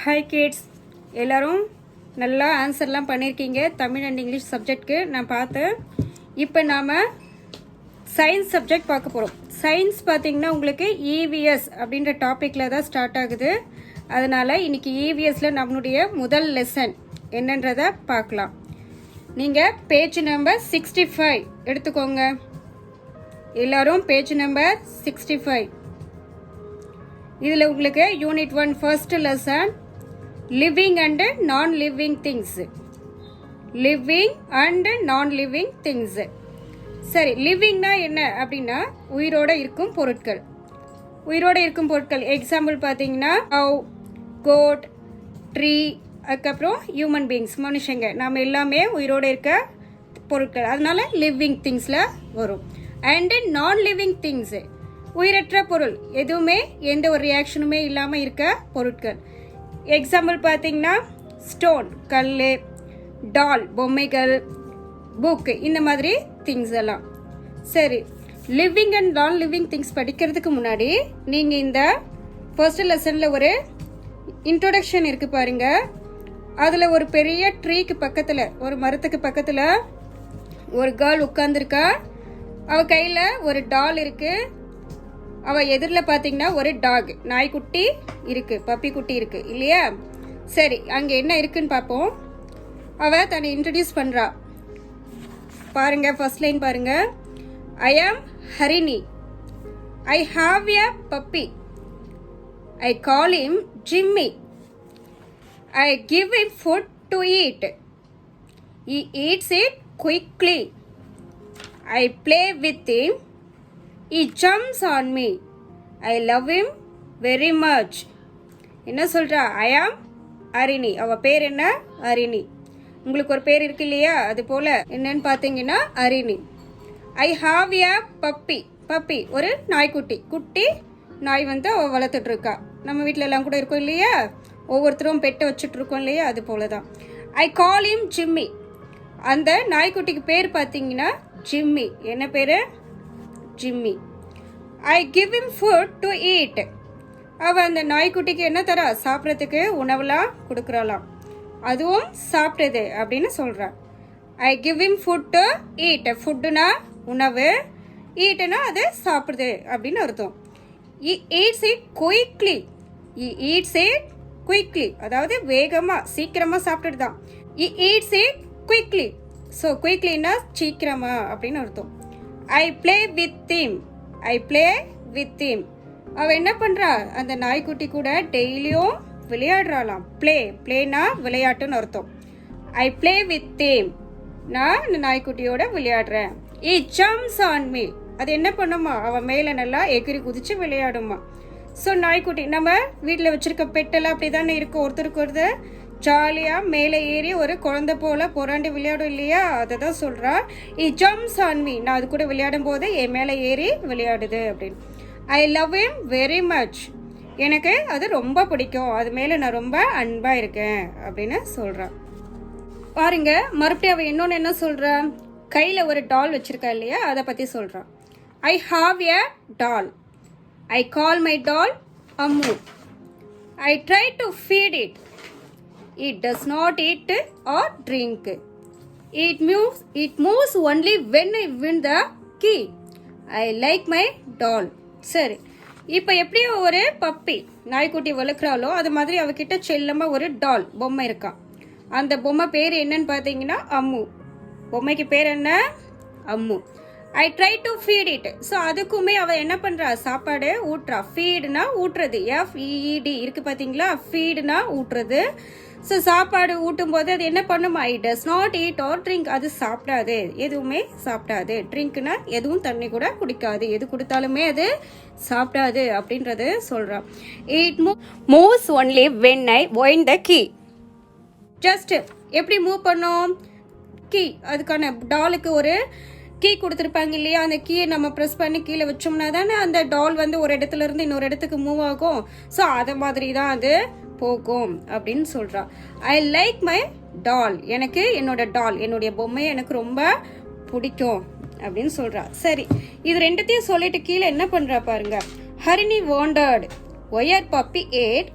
Hi kids, எல்லோரும் நல்லா ஆன்சர்லாம் பண்ணியிருக்கீங்க. தமிழ் அண்ட் இங்கிலீஷ் சப்ஜெக்ட்க்கு நான் பார்த்தேன். இப்போ நாம் சயின்ஸ் சப்ஜெக்ட் பார்க்க போகிறோம். சயின்ஸ் பார்த்திங்கன்னா உங்களுக்கு இவிஎஸ் அப்படின்ற டாப்பிக்கில் தான் ஸ்டார்ட் ஆகுது. அதனால் இன்றைக்கி இவிஎஸில் நம்மளுடைய முதல் லெசன் என்னன்றதை பார்க்கலாம். நீங்கள் பேஜ் நம்பர் 65 எடுத்துக்கோங்க. எல்லோரும் பேஜ் நம்பர் 65. இதில் உங்களுக்கு unit 1 first lesson living and நான் லிவிங் திங்ஸ். லிவிங் அண்ட் நான் லிவிங் திங்ஸ். சரி, லிவிங்னா என்ன அப்படின்னா உயிரோடு இருக்கும் பொருட்கள். உயிரோடு இருக்கும் பொருட்கள் எக்ஸாம்பிள் பார்த்தீங்கன்னா கவ், கோட், ட்ரீ, அதுக்கப்புறம் ஹியூமன் பீயிங்ஸ், மனுஷங்க. நம்ம எல்லாமே உயிரோடு இருக்க பொருட்கள், அதனால லிவிங் திங்ஸில் வரும். அண்டு நான் லிவிங் திங்ஸ் உயிரற்ற பொருள், எதுவுமே எந்த ஒரு ரியாக்ஷனுமே இல்லாமல் இருக்க பொருட்கள். எக்ஸாம்பிள் பார்த்தீங்கன்னா ஸ்டோன், கல், டால், பொம்மைகள், புக், இந்த மாதிரி திங்ஸ் எல்லாம். சரி, லிவிங் அண்ட் நான் லிவிங் திங்ஸ் படிக்கிறதுக்கு முன்னாடி நீங்கள் இந்த ஃபர்ஸ்ட் லெசனில் ஒரு இன்ட்ரோடக்ஷன் இருக்குது பாருங்க. அதில் ஒரு பெரிய ட்ரீக்கு பக்கத்தில், ஒரு மரத்துக்கு பக்கத்தில் ஒரு கேர்ள் உட்காந்துருக்கா. அவள் கையில் ஒரு டால் இருக்குது. அவள் எதிரில் பார்த்தீங்கன்னா ஒரு டாக், நாய்க்குட்டி இருக்குது, பப்பி குட்டி இருக்குது இல்லையா? சரி, அங்கே என்ன இருக்குன்னு பார்ப்போம். அவள் தன்னை இன்ட்ரடியூஸ் பண்ணுறா பாருங்க. ஃபர்ஸ்ட் லைன் பாருங்க. ஐ ஆம் ஹரிணி. ஐ have a puppy. I call him Jimmy. I give him food to eat. He eats it quickly. I play with him. He jumps on me. I love him very much. என்ன சொல்கிறா? ஐ ஆம் ஹரிணி. அவள் பேர் என்ன? ஹரிணி. உங்களுக்கு ஒரு பேர் இருக்கு இல்லையா? அது போல் என்னன்னு பார்த்தீங்கன்னா ஹரிணி. ஐ ஹாவ் எ பப்பி. பப்பி ஒரு நாய்க்குட்டி, குட்டி நாய் வந்து அவள் வளர்த்துட்ருக்கா. நம்ம வீட்டில் எல்லாம் கூட இருக்கும் இல்லையா? ஒவ்வொருத்தரும் பெட்டை வச்சுட்ருக்கோம் இல்லையா? அது போல தான். ஐ கால் ஹிம் ஜிம்மி. அந்த நாய்க்குட்டிக்கு பேர் பார்த்தீங்கன்னா ஜிம்மி. என்ன பேர்? Jimmy. I give him food to eat. அவள் அந்த நாய்க்குட்டிக்கு என்ன தரா? சாப்பிட்றதுக்கு உணவுலாம் கொடுக்குறாளாம். அதுவும் சாப்பிட்றது அப்படின்னு சொல்கிறான். I give him food to eat. ஃபுட்டுனா உணவு, ஈட்டுனா அது சாப்பிட்றது அப்படின்னு அர்த்தம். Eats it quickly. Eats it quickly, அதாவது வேகமாக, சீக்கிரமாக சாப்பிட்டுட்டு தான். Eats it quickly. ஸோ குயிக்லின்னா சீக்கிரமாக அப்படின்னு அர்த்தம். I play with him. I play with him. அவள் என்ன பண்ணுறா? அந்த நாய்க்குட்டி கூட டெய்லியும் விளையாடுறாளாம். பிளேனா விளையாட்டுன்னு அர்த்தம். I play with him. நான் இந்த நாய்க்குட்டியோட விளையாடுறேன். இ ஜம்ப்ஸ் ஆன் மீ. அது என்ன பண்ணுமா? அவள் மேலே நல்லா எகிரி குதிச்சு விளையாடுமா. ஸோ நாய்க்குட்டி, நம்ம வீட்டில் வச்சுருக்க பெட்டெல்லாம் அப்படி தானே இருக்கும். ஒருத்தருக்கு ஒருத்தர் ஜாலியாக மேலே ஏறி ஒரு குழந்தை போல் புறாண்டு விளையாடும் இல்லையா? அதை தான் சொல்கிறா. இ ஜம்ப்ஸ் ஆன் மீ. நான் அது கூட விளையாடும் போது என் மேலே ஏறி விளையாடுது அப்படின்னு. I love him very much. எனக்கு அது ரொம்ப பிடிக்கும், அது மேலே நான் ரொம்ப அன்பாக இருக்கேன் அப்படின்னு சொல்கிறான். பாருங்க, மறுபடியும் அவள் இன்னொன்று என்ன சொல்கிறா? கையில் ஒரு டால் வச்சுருக்கா இல்லையா? அதை பற்றி சொல்கிறான். I have a doll. I call my doll Ammu. I try to feed it. It does not eat or drink. It moves only when I win the key. I like my doll. சரி, இப்போ எப்படி ஒரு puppy நாய்க்குட்டி வளர்க்குறாளோ அது மாதிரி அவகிட்ட செல்லமாக ஒரு டால் பொம்மை இருக்கான். அந்த பொம்மை பேர் என்னன்னு பார்த்தீங்கன்னா அம்மு. பொம்மைக்கு பேர் என்ன? Ammu. I try to feed it. So அதுக்குமே அவள் என்ன பண்ணுறா? சாப்பாடு ஊட்டுறா. ஃபீடுனா ஊட்டுறது, FEED இருக்குது பார்த்தீங்களா? ஃபீடுனா ஊட்டுறது. ஸோ சாப்பாடு ஊட்டும் போது அது என்ன பண்ணுமா? It does not eat R drink. அது சாப்பிடாது, எதுவுமே சாப்பிடாது. ட்ரிங்க்னா எதுவும் தண்ணி கூட குடிக்காது, எது கொடுத்தாலுமே அது சாப்பிடாது அப்படின்றது சொல்கிறான். It moves only when I wind the key. Just எப்படி மூவ் பண்ணோம்? கீ, அதுக்கான டாலுக்கு ஒரு கீ கொடுத்துருப்பாங்க இல்லையா? அந்த கீயை நம்ம ப்ரெஸ் பண்ணி கீழே வச்சோம்னா தானே அந்த டால் வந்து ஒரு இடத்துல இருந்து இன்னொரு இடத்துக்கு மூவ் ஆகும். ஸோ அதை மாதிரி தான் அது போகும் அப்படின்னு சொல்கிறா. ஐ லைக் மை டால். எனக்கு என்னோட டால், என்னுடைய பொம்மையை எனக்கு ரொம்ப பிடிக்கும் அப்படின்னு சொல்கிறா. சரி, இது ரெண்டுத்தையும் சொல்லிட்டு கீழே என்ன பண்ணுறா பாருங்க. Harini wandered where puppy ate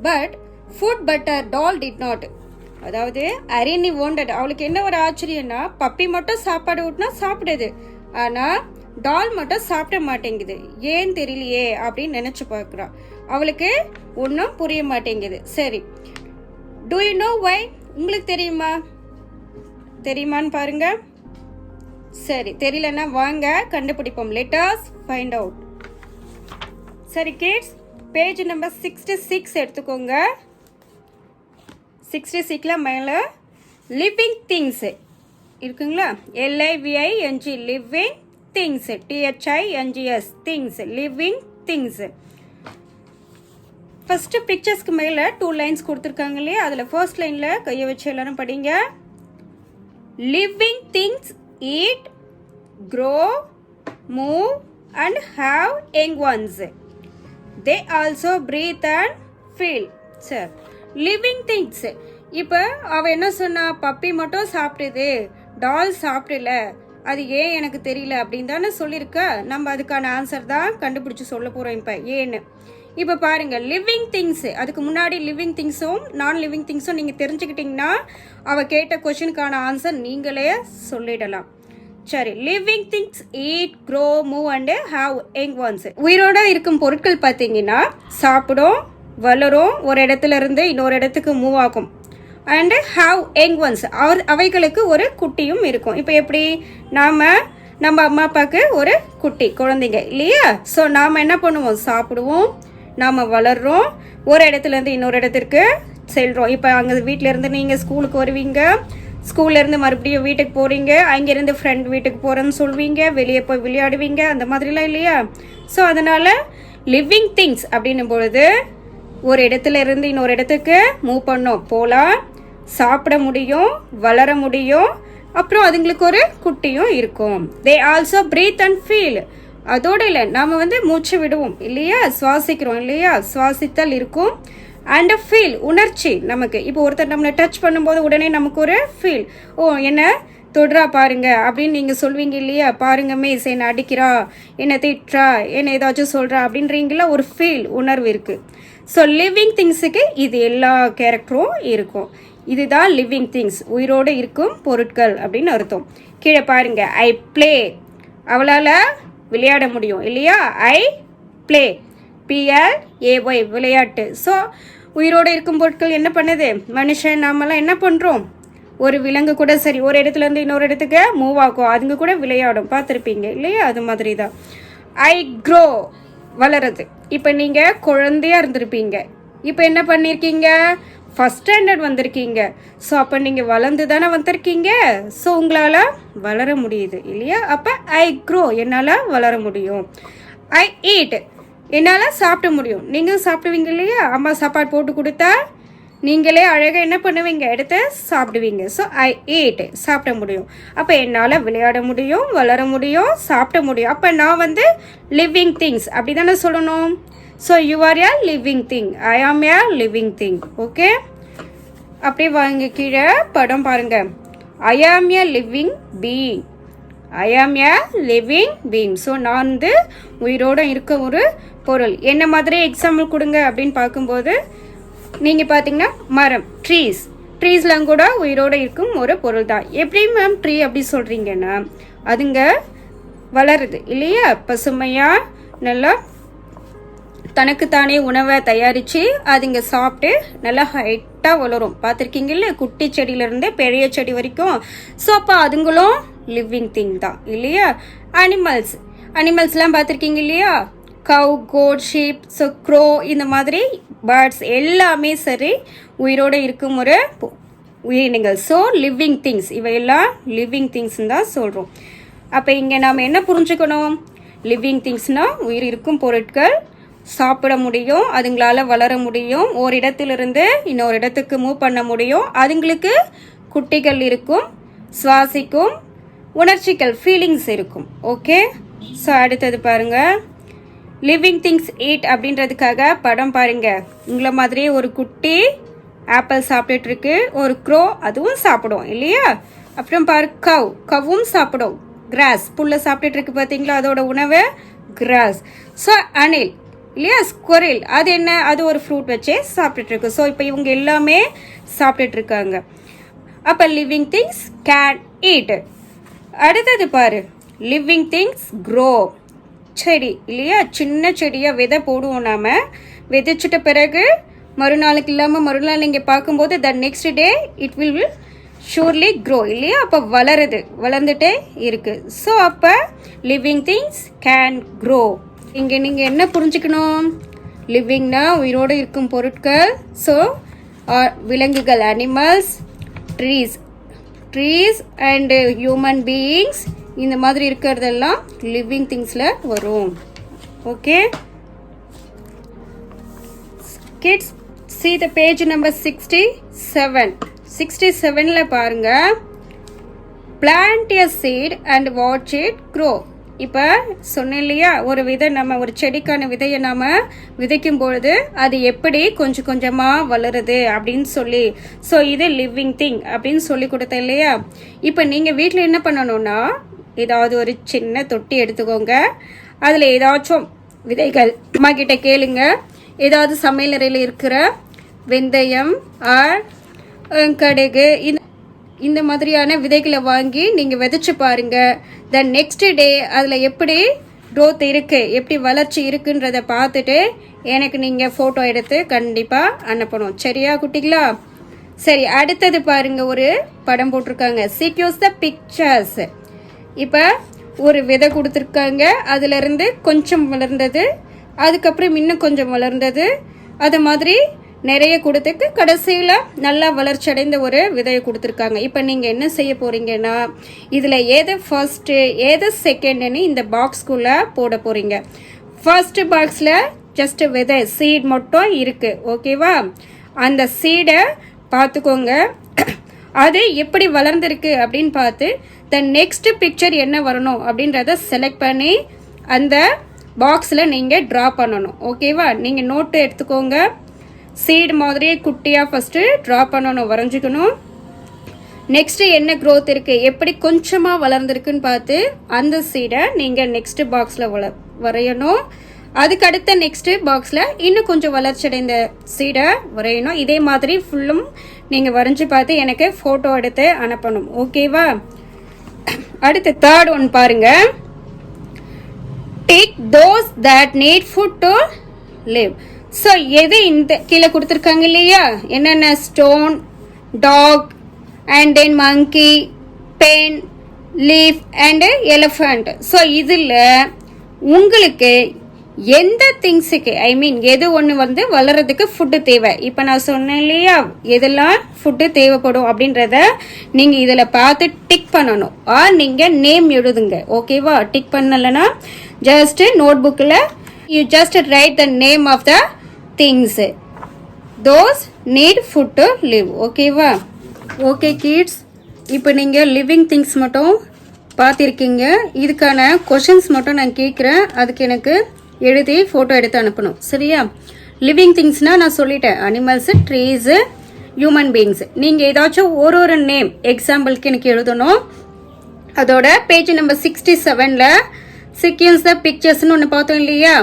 but food but doll did not. அதாவது அரினி வாண்டட், அவளுக்கு என்ன ஒரு ஆச்சரியம்னா பப்பி மட்டும் சாப்பாடு ஊட்டினா சாப்பிடுது, ஆனால் டால் மட்டும் சாப்பிட மாட்டேங்குது, ஏன் தெரியலையே அப்படின்னு நினச்சி பார்க்குறான். அவளுக்கு ஒன்றும் புரிய மாட்டேங்குது. சரி, டூ யூ நோ வை? உங்களுக்கு தெரியுமான்னு பாருங்க. சரி, தெரியலன்னா வாங்க கண்டுபிடிப்போம். Let us find out. சரி கிட்ஸ், பேஜ் நம்பர் 66 எடுத்துக்கோங்க. 66ல மேலே லிவிங் திங்ஸ் இருக்குங்களா? LIVING living things, THINGS things, living things. First பிக்சர்ஸ்க்கு மேலே 2 லைன்ஸ் கொடுத்துருக்காங்க இல்லையா? அதில் ஃபர்ஸ்ட் லைனில் கையை வச்சு எல்லாரும் படிங்க. Living things eat, grow, move and have young ones. They also breathe and feel. சரி, லிவிங் திங்ஸ். இப்போ அவள் என்ன சொன்னா? பப்பி மட்டும் சாப்பிடுது, டால் சாப்பிடல, அது ஏன் எனக்கு தெரியல அப்படின்னு தானே சொல்லியிருக்க. நம்ம அதுக்கான ஆன்சர் தான் கண்டுபிடிச்சி சொல்ல போகிறோம் இப்போ ஏன்னு. இப்போ பாருங்க, லிவிங் திங்ஸ், அதுக்கு முன்னாடி லிவிங் திங்ஸும் நான் லிவிங் திங்ஸும் நீங்கள் தெரிஞ்சுக்கிட்டிங்கன்னா அவள் கேட்ட கொஷினுக்கான ஆன்சர் நீங்களே சொல்லிடலாம். சரி, living things eat, grow, move and have young once. உயிரோட இருக்கும் பொருட்கள் பார்த்தீங்கன்னா சாப்பிடும், வளரும், ஒரு இடத்துல இருந்து இன்னொரு இடத்துக்கு மூவ் ஆகும். அண்டு ஹாவ் யங் ஒன்ஸ், அவைகளுக்கு ஒரு குட்டியும் இருக்கும். இப்போ எப்படி நம்ம அம்மா அப்பாவுக்கு ஒரு குட்டி குழந்தைங்க இல்லையா? ஸோ நாம் என்ன பண்ணுவோம்? சாப்பிடுவோம், நாம் வளர்கிறோம், ஒரு இடத்துலேருந்து இன்னொரு இடத்திற்கு செல்கிறோம். இப்போ அங்கே வீட்டிலேருந்து நீங்கள் ஸ்கூலுக்கு வருவீங்க, ஸ்கூல்லேருந்து மறுபடியும் வீட்டுக்கு போகிறீங்க, அங்கேருந்து ஃப்ரெண்ட் வீட்டுக்கு போகிறேன்னு சொல்வீங்க, வெளியே போய் விளையாடுவீங்க, அந்த மாதிரிலாம் இல்லையா? ஸோ அதனால் லிவிங் திங்ஸ் அப்படின்னும் பொழுது ஒரு இடத்துல இருந்து இன்னொரு இடத்துக்கு மூவ் பண்ணோம், போகலாம், சாப்பிட முடியும், வளர முடியும், அப்புறம் அதுங்களுக்கு ஒரு குட்டியும் இருக்கும். They also breathe and feel. அதோடு இல்லை, நாம் மூச்சு விடுவோம் இல்லையா? சுவாசிக்கிறோம் இல்லையா? சுவாசித்தல் இருக்கும். அண்ட் ஃபீல், உணர்ச்சி நமக்கு. இப்போ ஒருத்தர் நம்மளை டச் பண்ணும்போது உடனே நமக்கு ஒரு ஃபீல், ஓ என்ன தொடுறா பாருங்க அப்படின்னு நீங்கள் சொல்வீங்க இல்லையா? பாருங்க மிஸ் என்னை அடிக்கிறா, என்னை திட்டுறா, என்னை ஏதாச்சும் சொல்கிறா அப்படின்றீங்களா? ஒரு ஃபீல், உணர்வு இருக்குது. ஸோ லிவிங் திங்ஸுக்கு இது எல்லா கேரக்டரும் இருக்கும். இதுதான் லிவிங் திங்ஸ், உயிரோடு இருக்கும் பொருட்கள் அப்படின்னு அர்த்தம். கீழே பாருங்க, ஐ பிளே, அவளால் விளையாட முடியும் இல்லையா? ஐ பிளே, PLAY விளையாட்டு. ஸோ உயிரோடு இருக்கும் பொருட்கள் என்ன பண்ணுது? மனுஷன் நாமெல்லாம் என்ன பண்ணுறோம்? ஒரு விலங்கு கூட சரி, ஒரு இடத்துலேருந்து இன்னொரு இடத்துக்கு மூவ் ஆகும், அதுங்க கூட விளையாடும், பார்த்துருப்பீங்க இல்லையா? அது மாதிரி தான். ஐ க்ரோ, வளருது. இப்போ நீங்கள் குழந்தையாக இருந்திருப்பீங்க, இப்போ என்ன பண்ணியிருக்கீங்க? ஃபஸ்ட் ஸ்டாண்டர்ட் வந்திருக்கீங்க. ஸோ அப்போ நீங்கள் வளர்ந்து தானே வந்திருக்கீங்க. ஸோ உங்களால் வளர முடியுது இல்லையா? அப்போ ஐ க்ரோ, என்னால் வளர முடியும். ஐ ஈட், என்னால் சாப்பிட முடியும். நீங்கள் சாப்பிடுவீங்க இல்லையா? அம்மா சாப்பாடு போட்டு கொடுத்தா நீங்களே அழகாக என்ன பண்ணுவீங்க? எடுத்து சாப்பிடுவீங்க. ஸோ ஐ ஈட், சாப்பிட முடியும். அப்போ என்னால் விளையாட முடியும், வளர முடியும், சாப்பிட முடியும். அப்போ நான் லிவிங் திங்ஸ் அப்படி தானே சொல்லணும். So you are a living thing, I am a living thing. Okay, அப்படியே வாங்க கீழே படம் பாருங்க. ஐ am a living being, I am a living being. So நான் உயிரோடு இருக்க ஒரு பொருள். என்ன மாதிரி எக்ஸாம்பிள் கொடுங்க அப்படின்னு பார்க்கும்போது நீங்கள் பார்த்தீங்கன்னா மரம், ட்ரீஸ்லாம் கூட உயிரோடு இருக்கும் ஒரு பொருள் தான். எப்படி மேம் ட்ரீ அப்படி சொல்கிறீங்கன்னா, அதுங்க வளருது இல்லையா? பசுமையாக நல்லா தனக்குத்தானே உணவை தயாரித்து அதுங்க சாப்பிட்டு நல்லா ஹைட்டாக வளரும். பார்த்துருக்கீங்கல்ல, குட்டி செடியிலேருந்து பெரிய செடி வரைக்கும். ஸோ அப்போ அதுங்களும் லிவிங் திங் தான் இல்லையா? அனிமல்ஸ்லாம் பார்த்துருக்கீங்க இல்லையா? கவ், கோட், ஷீப், ஸோ க்ரோ, இந்த மாதிரி பேர்ட்ஸ் எல்லாமே சரி உயிரோடு இருக்கும் ஒரு உயிரினங்கள். ஸோ லிவிங் திங்ஸ், இவையெல்லாம் லிவிங் திங்ஸ்ன்னு தான் சொல்கிறோம். அப்போ இங்கே நாம் என்ன புரிஞ்சுக்கணும்? லிவிங் திங்ஸ்னால் உயிர் இருக்கும் பொருட்கள், சாப்பிட முடியும், அதுங்களால வளர முடியும், ஒரு இடத்திலிருந்து இன்னொரு இடத்துக்கு மூவ் பண்ண முடியும், அதுங்களுக்கு குட்டிகள் இருக்கும், சுவாசிக்கும், உணர்ச்சிகள் ஃபீலிங்ஸ் இருக்கும். ஓகே, ஸோ அடுத்தது பாருங்க, லிவிங் திங்ஸ் ஈட் அப்படின்றதுக்காக படம் பாருங்க. உங்களை மாதிரியே ஒரு குட்டி ஆப்பிள் சாப்பிட்டுட்டு இருக்கு, ஒரு க்ரோ அதுவும் சாப்பிடும் இல்லையா? அப்புறம் பாரு கவ்வும் சாப்பிடும், கிராஸ் புல்லை சாப்பிட்டுட்டு இருக்கு பார்த்தீங்களா? அதோட உணவு கிராஸ். ஸோ அணில் இல்லையா, ஸ்குவரில் அது என்ன, அது ஒரு ஃப்ரூட் வச்சே சாப்பிட்டுட்டு இருக்கு. ஸோ இப்போ இவங்க எல்லாமே சாப்பிட்டுட்டு இருக்காங்க. அப்போ லிவிங் திங்ஸ் கேன் ஈட். அடுத்தது பாரு, லிவிங் திங்ஸ் க்ரோ. செடி இல்லையா, சின்ன செடியாக விதை போடுவோம் நாம். விதைச்சிட்ட பிறகு மறுநாளுக்கு இல்லாமல் மறுநாள் நீங்கள் பார்க்கும்போது the next day it will surely grow இல்லையா. அப்போ வளர்ந்துட்டே இருக்குது. ஸோ அப்போ லிவிங் திங்ஸ் கேன் க்ரோ. இங்கே நீங்கள் என்ன புரிஞ்சுக்கணும், லிவிங்னா உயிரோடு இருக்கும் பொருட்கள். ஸோ விலங்குகள் animals, trees and human beings, இந்த மாதிரி இருக்கிறதெல்லாம் லிவிங் திங்ஸில் வரும். Okay kids, see the page number 67. 67ல பாருங்க, plant a seed and watch it grow. இப்போ சொன்னேன் இல்லையா, ஒரு விதை நம்ம ஒரு செடிக்கான விதையை நாம் விதைக்கும் பொழுது அது எப்படி கொஞ்சம் கொஞ்சமாக வளருது அப்படின்னு சொல்லி. ஸோ இது லிவிங் திங் அப்படின்னு சொல்லி கொடுத்தேன் இல்லையா. இப்போ நீங்கள் வீட்டில் என்ன பண்ணணும்னா, ஏதாவது ஒரு சின்ன தொட்டி எடுத்துக்கோங்க. அதில் ஏதாச்சும் விதைகள் அம்மா கிட்ட கேளுங்க. ஏதாவது சமையலறையில் இருக்கிற வெந்தயம் கடுகு இந்த மாதிரியான விதைகளை வாங்கி நீங்கள் விதைச்சு பாருங்கள். தென் நெக்ஸ்ட் டே அதில் எப்படி க்ரோத் இருக்குது, எப்படி வளர்ச்சி இருக்குன்றதை பார்த்துட்டு எனக்கு நீங்கள் ஃபோட்டோ எடுத்து கண்டிப்பாக அனுப்பணும். சரியா குட்டிங்களா? சரி, அடுத்தது பாருங்கள், ஒரு படம் போட்டிருக்காங்க. சீக்யூஸ் த பிக்சர்ஸ். இப்போ ஒரு விதை கொடுத்துருக்காங்க, அதுலேருந்து கொஞ்சம் வளர்ந்தது, அதுக்கப்புறம் இன்னும் கொஞ்சம் வளர்ந்தது, அது மாதிரி நிறைய கொடுத்துட்டு கடைசியில் நல்லா வளர்ச்சி அடைந்த ஒரு விதையை கொடுத்துருக்காங்க. இப்போ நீங்கள் என்ன செய்ய போகிறீங்கன்னா, இதில் எது ஃபர்ஸ்ட்டு எது செகண்டுன்னு இந்த பாக்ஸ்குள்ளே போட போகிறீங்க. ஃபர்ஸ்ட் பாக்ஸில் ஜஸ்ட் விதை சீட் மட்டும் இருக்குது. ஓகேவா? அந்த சீடை பார்த்துக்கோங்க, அது எப்படி வளர்ந்துருக்கு அப்படின்னு பார்த்து த நெக்ஸ்ட் பிக்சர் என்ன வரணும் அப்படின்றத செலக்ட் பண்ணி அந்த பாக்ஸில் நீங்கள் ட்ரா பண்ணணும். ஓகேவா? நீங்கள் நோட்டு எடுத்துக்கோங்க. சீடு மாதிரியே குட்டியாக ஃபஸ்ட்டு ட்ரா பண்ணணும், வரைஞ்சிக்கணும். நெக்ஸ்ட்டு என்ன க்ரோத் இருக்குது, எப்படி கொஞ்சமாக வளர்ந்துருக்குன்னு பார்த்து அந்த சீடை நீங்கள் நெக்ஸ்ட்டு பாக்ஸில் வரையணும். அதுக்கு அடுத்த நெக்ஸ்ட்டு பாக்ஸில் இன்னும் கொஞ்சம் வளர்ச்சி அடைந்த சீடை வரையணும். இதே மாதிரி ஃபுல்லும் நீங்கள் வரைஞ்சி பார்த்து எனக்கு ஃபோட்டோ எடுத்து அனுப்பணும். ஓகேவா? அடுத்து தேர்ட் ஒன் பாருங்க. Take those that need food to live. So எது இந்த கீழே கொடுத்துருக்காங்க இல்லையா, என்னென்ன stone, dog and then monkey, pen, leaf and elephant. So இதில் உங்களுக்கு எந்த திங்ஸுக்கு எது ஒன்று வளர்கிறதுக்கு ஃபுட்டு தேவை. இப்போ நான் சொன்னேன் இல்லையா, எதெல்லாம் ஃபுட்டு தேவைப்படும் அப்படின்றத நீங்கள் இதில் பார்த்து டிக் பண்ணணும். நீங்கள் நேம் எழுதுங்க. ஓகேவா? டிக் பண்ணலைன்னா ஜஸ்ட் நோட்புக்கில் you just write the name of the things those need food to live. ஓகேவா? ஓகே கிட்ஸ், இப்போ நீங்கள் லிவிங் திங்ஸ் மட்டும் பார்த்துருக்கீங்க. இதுக்கான கொஷின்ஸ் மட்டும் நான் கேட்குறேன், அதுக்கு எனக்கு எழுதி ஃபோட்டோ எடுத்து அனுப்பணும். சரியா? லிவிங் திங்ஸ்னால் நான் சொல்லிட்டேன், அனிமல்ஸு, ட்ரீஸு, ஹியூமன் பீயிங்ஸ். நீங்கள் ஏதாச்சும் ஒரு நேம் எக்ஸாம்பிளுக்கு எனக்கு எழுதணும். அதோட பேஜ் நம்பர் 67ல் சீக்வென்ஸ் த பிக்சர்ஸ்னு ஒன்று பார்த்தோம் இல்லையா,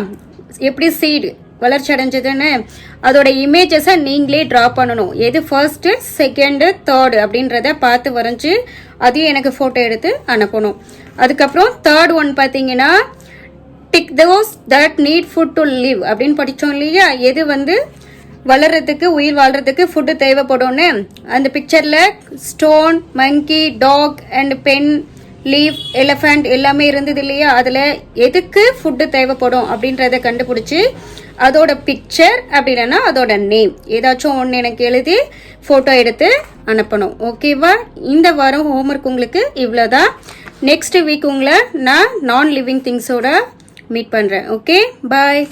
எப்படி சீடு வளர்ச்சி அடைஞ்சதுன்னு அதோட இமேஜஸை நீங்களே ட்ரா பண்ணணும். எது ஃபர்ஸ்ட்டு, செகண்டு, தேர்டு அப்படின்றத பார்த்து வரைஞ்சி அதையும் எனக்கு ஃபோட்டோ எடுத்து அனுப்பணும். அதுக்கப்புறம் தேர்ட் ஒன் பார்த்தீங்கன்னா, tick those that need food to live அப்படின்னு படித்தோம் இல்லையா, எது வளர்கிறதுக்கு உயிர் வாழ்கிறதுக்கு ஃபுட்டு தேவைப்படும்னு. அந்த பிக்சரில் stone, monkey, dog and pen, leaf, elephant எல்லாமே இருந்தது இல்லையா, அதில் எதுக்கு ஃபுட்டு தேவைப்படும் அப்படின்றத கண்டுபிடிச்சி அதோட பிக்சர் அப்படி இல்லைன்னா அதோட நேம் ஏதாச்சும் ஒன்று எனக்கு எழுதி ஃபோட்டோ எடுத்து அனுப்பணும். ஓகேவா? இந்த வாரம் ஹோம்ஒர்க் உங்களுக்கு இவ்வளோதான். நெக்ஸ்ட் வீக் உங்களை நான் நான் லிவிங் திங்ஸோட மீட் பண்ணுறேன். ஓகே, பாய்.